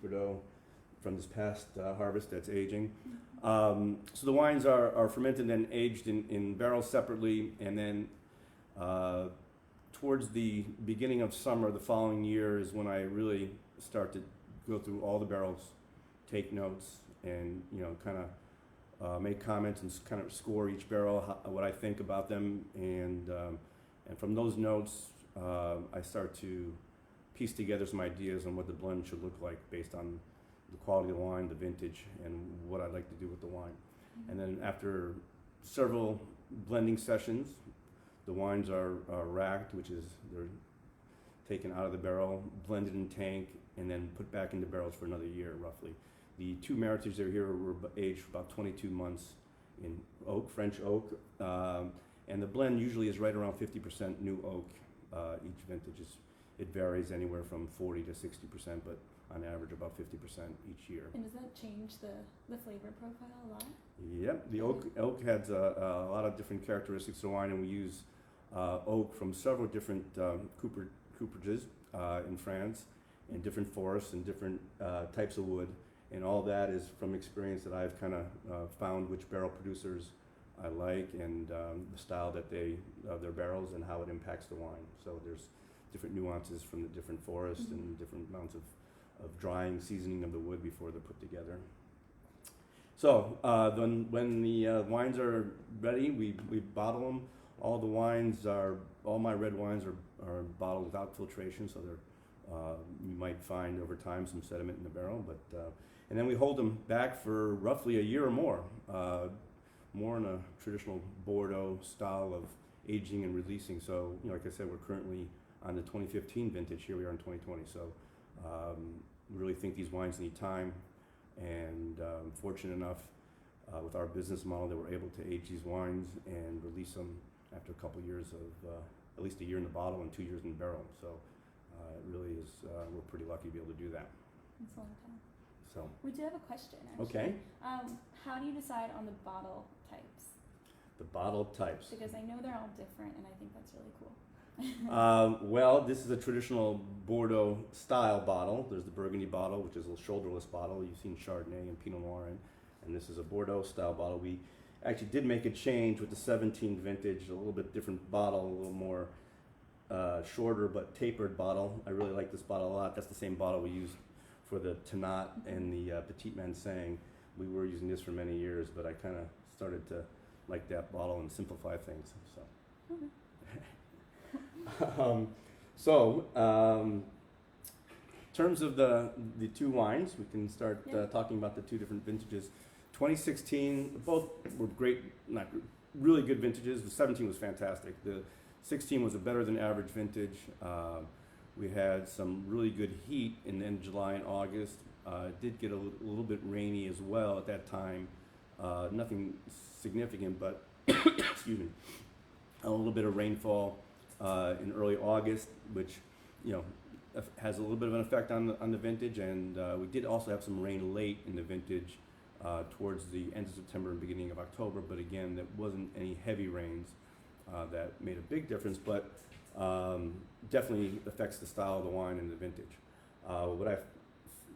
Verdot from this past harvest that's aging. So the wines are fermented and aged in barrels separately, and then towards the beginning of summer the following year is when I really start to go through all the barrels, take notes, and kind of make comments and kind of score each barrel, what I think about them, and from those notes I start to piece together some ideas on what the blend should look like based on the quality of the wine, the vintage, and what I'd like to do with the wine. And then after several blending sessions, the wines are racked, which is they're taken out of the barrel, blended in tank, and then put back into barrels for another year, roughly. The two Meritages that are here were aged for about 22 months in oak, French oak, and the blend usually is right around 50% new oak. Each vintage it varies anywhere from 40 to 60%, but on average about 50% each year. And does that change the flavor profile a lot? Yep, the oak has a lot of different characteristics of wine, and we use oak from several different cooperages in France, in different forests and different types of wood, and all that is from experience that I've kind of found which barrel producers I like, and the style that of their barrels and how it impacts the wine. So there's different nuances from the different forests and different amounts of drying, seasoning of the wood before they're put together. So then when the wines are ready, we bottle them. All my red wines are bottled without filtration, so they're you might find over time some sediment in the barrel, but and then we hold them back for roughly a year or more in a traditional Bordeaux style of aging and releasing. So like I said, we're currently on the 2015 vintage. Here we are in 2020. So we really think these wines need time, and fortunate enough with our business model that we're able to age these wines and release them after a couple years of at least a year in the bottle and 2 years in the barrel. So it really is, we're pretty lucky to be able to do that. That's a long time. So we do have a question, actually. Okay. How do you decide on the bottle types? The bottle types. Because I know they're all different, and I think that's really cool. Well, this is a traditional Bordeaux style bottle. There's the Burgundy bottle, which is a shoulderless bottle. You've seen Chardonnay and Pinot Noir in, and this is a Bordeaux style bottle. We actually did make a change with the 17 vintage, a little bit different bottle, a little more shorter but tapered bottle. I really like this bottle a lot. That's the same bottle we used for the Tannat and the Petit Manseng. We were using this for many years, but I kind of started to like that bottle and simplify things. So. In terms of the two wines, we can start talking about the two different vintages. 2016, both were great, not really good vintages. The 17 was fantastic. The 16 was a better than average vintage. We had some really good heat in the end of July and August. It did get a little bit rainy as well at that time. Nothing significant, but excuse me, a little bit of rainfall in early August, which has a little bit of an effect on the vintage, and we did also have some rain late in the vintage towards the end of September and beginning of October, but again, there wasn't any heavy rains that made a big difference, but definitely affects the style of the wine and the vintage. What I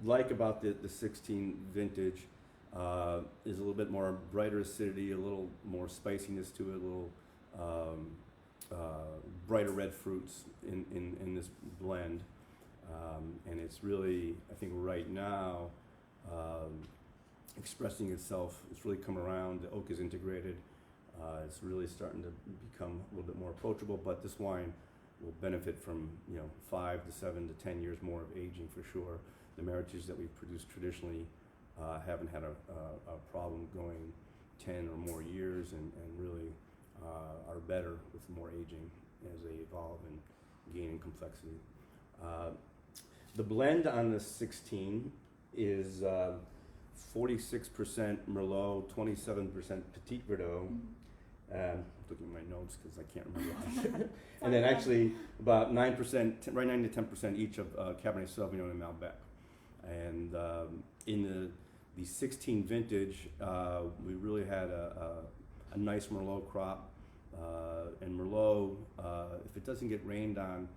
like about the 16 vintage is a little bit more brighter acidity, a little more spiciness to it, a little brighter red fruits in this blend. And it's really, I think right now, expressing itself. It's really come around. The oak is integrated. It's really starting to become a little bit more approachable, but this wine will benefit from 5 to 7 to 10 years more of aging for sure. The Meritages that we've produced traditionally haven't had a problem going 10 or more years, and really are better with more aging as they evolve and gain in complexity. The blend on the 16 is 46% Merlot, 27% Petit Verdot. Looking at my notes because I can't remember. And then actually about 9%, right 9 to 10% each of Cabernet Sauvignon and Malbec. And in the 16 vintage, we really had a nice Merlot crop. And Merlot, if it doesn't get rained on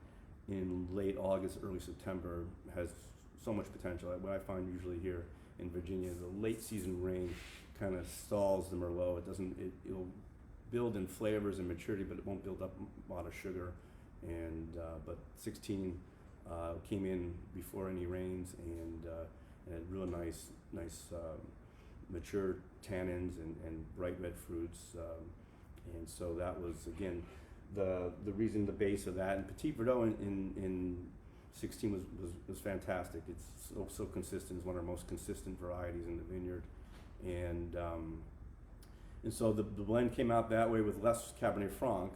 in late August, early September, has so much potential. What I find usually here in Virginia, the late season rain kind of stalls the Merlot. It'll build in flavors and maturity, but it won't build up a lot of sugar. And but 16 came in before any rains, and had real nice mature tannins and bright red fruits. And so that was again the reason, the base of that. And Petit Verdot in 16 was fantastic. It's so consistent. It's one of our most consistent varieties in the vineyard, and so the blend came out that way with less Cabernet Franc.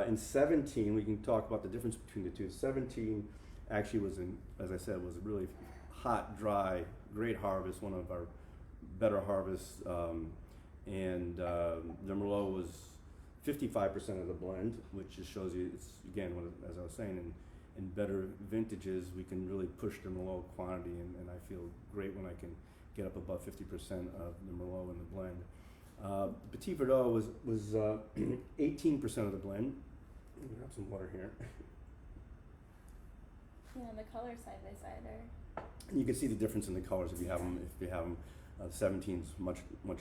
In 17, we can talk about the difference between the two. 17 actually as I said, was a really hot, dry, great harvest, one of our better harvests, and the Merlot was 55% of the blend, which just shows you, it's again, as I was saying, in better vintages, we can really push the Merlot quantity, and I feel great when I can get up above 50% of the Merlot in the blend. Petit Verdot was 18% of the blend. Let me grab some water here. Yeah, and the colors side by side are. You can see the difference in the colors if you have them. 17's much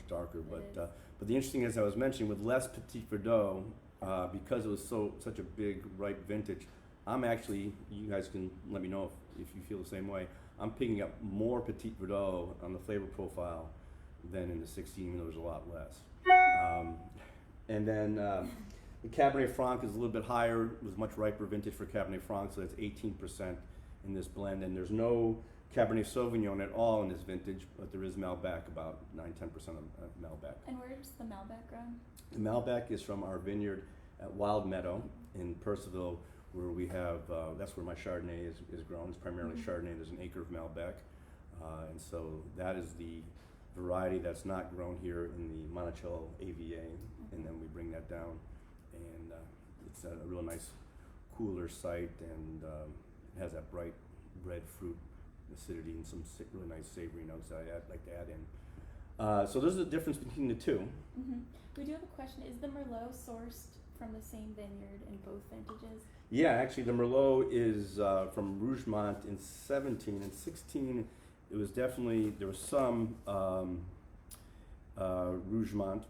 darker, but the interesting is, I was mentioning, with less Petit Verdot, because it was such a big ripe vintage, I'm actually, you guys can let me know if you feel the same way, I'm picking up more Petit Verdot on the flavor profile than in the 16, even though there's a lot less. And then the Cabernet Franc is a little bit higher. It was much riper vintage for Cabernet Franc, so that's 18% in this blend. And there's no Cabernet Sauvignon at all in this vintage, but there is Malbec, about 9-10% of Malbec. And where's the Malbec grown? The Malbec is from our vineyard at Wild Meadow in Percival, where we have, that's where my Chardonnay is grown. It's primarily Chardonnay. There's an acre of Malbec. And so that is the variety that's not grown here in the Monticello AVA. And then we bring that down, and it's a real nice cooler site, and it has that bright red fruit acidity and some really nice savory notes that I like to add in. So there's the difference between the two. Mm-hmm. We do have a question. Is the Merlot sourced from the same vineyard in both vintages? Yeah, actually the Merlot is from Rougemont in 17. In 16, it was definitely, there was some Rougemont.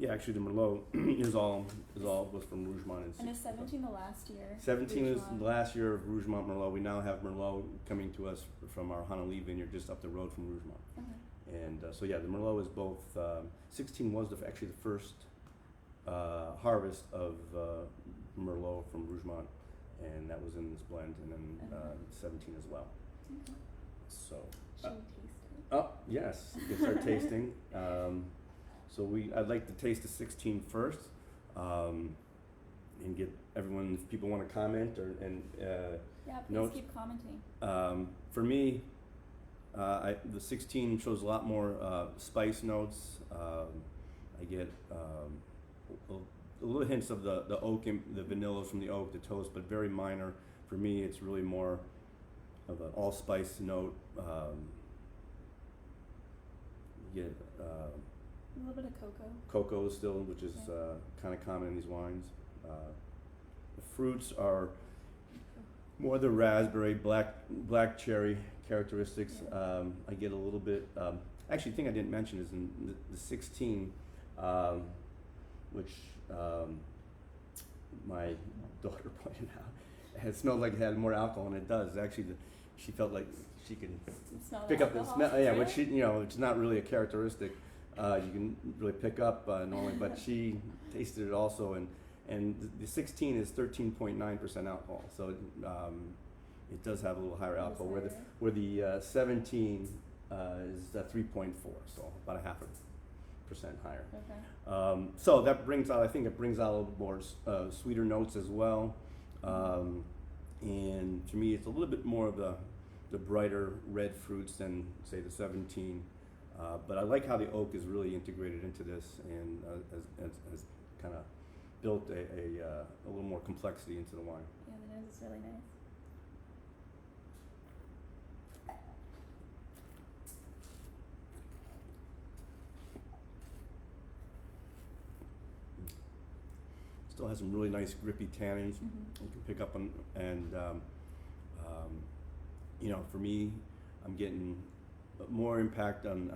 Yeah, actually the Merlot was from Rougemont. And is 17 the last year? 17 is Rougemont? the last year of Rougemont Merlot. We now have Merlot coming to us from our Honolulu vineyard just up the road from Rougemont. Okay. And so yeah, the Merlot is both, 16 was actually the first harvest of Merlot from Rougemont, and that was in this blend, and then 17 as well. Okay. So, Should we taste it? oh yes, we can start tasting. So I'd like to taste the 16 first, and get everyone, if people want to comment Yeah, please notes. keep commenting. For me, the 16 shows a lot more spice notes. I get a little hints of the oak and the vanilla from the oak, the toast, but very minor. For me, it's really more of an allspice note. You get A little bit of cocoa. cocoa still, which is kind of common in these wines. The fruits are more the raspberry, black cherry characteristics. I get a little bit. Actually, the thing I didn't mention is in the 16, which my daughter pointed out, it smelled like it had more alcohol, and it does. Actually, she felt like she could pick up the smell. Yeah, really? which it's not really a characteristic. You can really pick up normally, but she tasted it also, and the 16 is 13.9% alcohol, so it does have a little higher alcohol. Where the 17 is 3.4, so about a 0.5% higher. Okay. So that brings out, I think it brings out a little more sweeter notes as well, and to me, it's a little bit more of the brighter red fruits than say the 17. But I like how the oak is really integrated into this, and has kind of built a little more complexity into the wine. Yeah, the nose is really nice. Still has some really nice grippy tannins Mm-hmm. you can pick up on, and you know, for me, I'm getting more impact on